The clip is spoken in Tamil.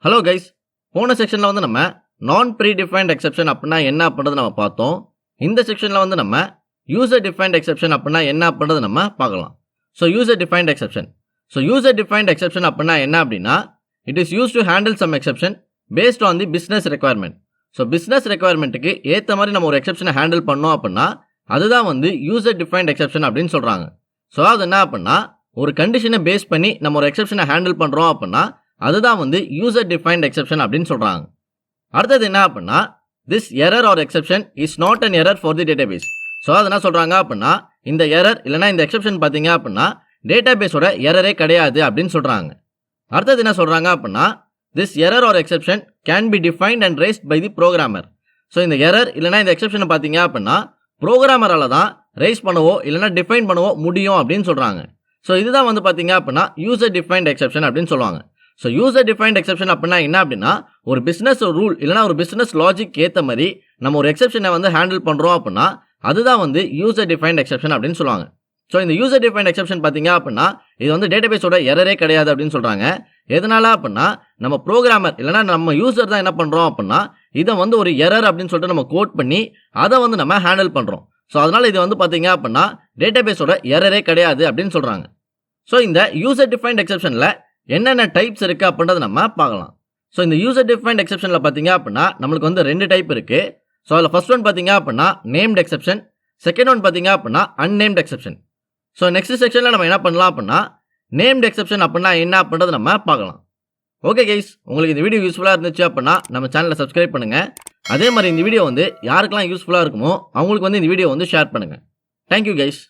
ஹலோ கைஸ், போன செக்ஷனில் வந்து நம்ம நான் ப்ரீடிஃபைன்ட் எக்ஸெப்ஷன் அப்படின்னா என்ன அப்படின்றது நம்ம பார்த்தோம். இந்த செக்ஷனில் வந்து நம்ம யூசர் டிஃபைன்ட் எக்ஸெப்ஷன் அப்படின்னா என்ன அப்படின்றது நம்ம பார்க்கலாம். யூசர் டிஃபைன்ட் எக்ஸெப்ஷன் அப்படின்னா என்ன அப்படின்னா, it is use to handle some exception based on the business requirement. Business ரெக்குவயர்மெண்ட்டுக்கு ஏற்ற மாதிரி நம்ம ஒரு எக்ஸெப்ஷனை ஹேண்டில் பண்ணோம் அப்படின்னா அதுதான் வந்து யூசர் டிஃபைன்ட் எக்ஸெப்ஷன் அப்படின்னு சொல்கிறாங்க. அது என்ன அப்படின்னா, ஒரு கண்டிஷனை பேஸ் பண்ணி நம்ம ஒரு எக்ஸெப்ஷனை ஹேண்டில் பண்ணுறோம் அப்படின்னா அதுதான் வந்து யூசர் டிஃபைன்ட் எக்ஸெப்ஷன் அப்படின்னு சொல்றாங்க. அடுத்தது என்ன அப்படின்னா, this error or exception is not an error for the database. அது என்ன சொல்றாங்க அப்படின்னா, இந்த எரர் இல்லைனா இந்த எக்ஸெப்ஷன் பார்த்தீங்க அப்படின்னா டேட்டாபேஸோட எரரே கிடையாது அப்படின்னு சொல்றாங்க. அடுத்தது என்ன சொல்றாங்க அப்படின்னா, this error or exception can be defined and raised by the programmer. இந்த எரர் இல்லைனா இந்த எக்ஸெப்ஷனை பார்த்தீங்க அப்படின்னா ப்ரோக்ராமரால தான் ரேஸ் பண்ணவோ இல்லைனா டிஃபைன் பண்ணவோ முடியும் அப்படின்னு சொல்றாங்க. இதுதான் வந்து பார்த்தீங்க அப்படின்னா யூசர் டிஃபைன்ட் எக்ஸெப்ஷன் அப்படின்னு சொல்லுவாங்க. யூசர் டிஃபைன்ட் எக்ஸெப்ஷன் அப்படின்னா என்ன அப்படின்னா, ஒரு பிசினஸ் ரூல் இல்லைனா ஒரு பிசினஸ் லாஜிக் ஏற்ற மாதிரி நம்ம ஒரு எக்ஸெப்ஷனை வந்து ஹேண்டில் பண்ணுறோம் அப்படின்னா அதுதான் வந்து யூசர் டிஃபைன்ட் எக்ஸெப்ஷன் அப்படின்னு சொல்லுவாங்க. இந்த யூசர் டிஃபைன்ட் எக்ஸெப்ஷன் பார்த்தீங்க அப்படின்னா இது வந்து டேட்டாபேஸோட எரரே கிடையாது அப்படின்னு சொல்கிறாங்க. எதனால அப்படின்னா, நம்ம ப்ரோக்ராமர் இல்லைனா நம்ம யூசர் தான் என்ன பண்ணுறோம் அப்படின்னா இதை வந்து ஒரு எரர் அப்படின்னு சொல்லிட்டு நம்ம கோட் பண்ணி அதை வந்து நம்ம ஹேண்டில் பண்ணுறோம். அதனால இது வந்து பார்த்தீங்க அப்படின்னா டேட்டாபேஸோட எரரே கிடையாது அப்படின்னு சொல்கிறாங்க. இந்த யூசர் டிஃபைன்ட் எக்ஸெப்ஷனில் என்னென்ன டைப்ஸ் இருக்குது அப்படின்றத நம்ம பார்க்கலாம். இந்த யூசர் டிஃபைன்ட் எக்ஸெப்ஷனில் பார்த்தீங்க அப்படின்னா நம்மளுக்கு வந்து 2 டைப் இருக்குது. அதில் ஃபர்ஸ்ட் ஒன் பார்த்தீங்க அப்படின்னா நேம்ட் எக்ஸெப்ஷன், செகண்ட் ஒன் பார்த்தீங்க அப்படின்னா அன்னேம்ட் எக்ஸெப்ஷன். நெக்ஸ்ட் செக்ஷனில் நம்ம என்ன பண்ணலாம் அப்படின்னா நேம்ட் எக்ஸெப்ஷன் அப்படின்னா என்ன அப்படின்றத நம்ம பார்க்கலாம். ஓகே கைஸ், உங்களுக்கு இந்த வீடியோ யூஸ்ஃபுல்லாக இருந்துச்சு அப்படின்னா நம்ம சேனலை சப்ஸ்கிரைப் பண்ணுங்கள். அதே மாதிரி இந்த வீடியோ வந்து யாருக்கெல்லாம் யூஸ்ஃபுல்லாக இருக்குமோ அவங்களுக்கு வந்து இந்த வீடியோ வந்து ஷேர் பண்ணுங்கள். Thank you guys.